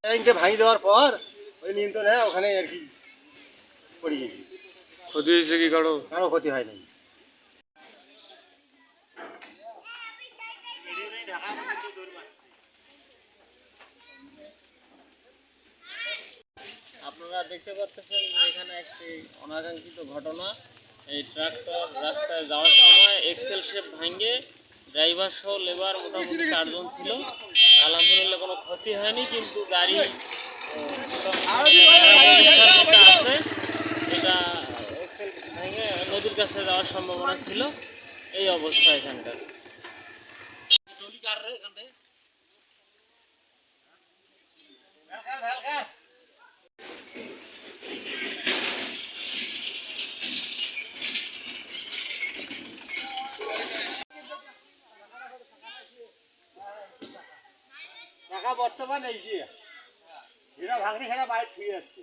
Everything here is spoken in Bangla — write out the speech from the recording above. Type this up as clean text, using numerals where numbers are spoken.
ট্যাঙ্কটা ভাঙি দেওয়ার পর ওই নিয়ন্ত্রণ হ্যাঁ ওখানে আর কি পড়ে গেছি। ক্ষতি হয়েছে কি কারো? কারো ক্ষতি হয় নাই। আপনারা দেখতে পাচ্ছেন যে এখানে একটি অনাকাঙ্ক্ষিত ঘটনা। এই ট্রাক্টর রাস্তায় যাওয়ার সময় এক্সেল শেপ ভাঙে ড্রাইভার সহ লেবার মোটামুটি 4 জন ছিল। আলহামদুলিল্লাহ কোনো ক্ষতি হয়নি, কিন্তু গাড়ি যেটা আছে এটা এক্সেল ভেঙে নদীর কাছে যাওয়ার সম্ভাবনা ছিল। এই অবস্থা এখানকার। টাকা বর্তমান এই যে যেটা ভাঙনি সেটা বাইরে ঠিক যাচ্ছে।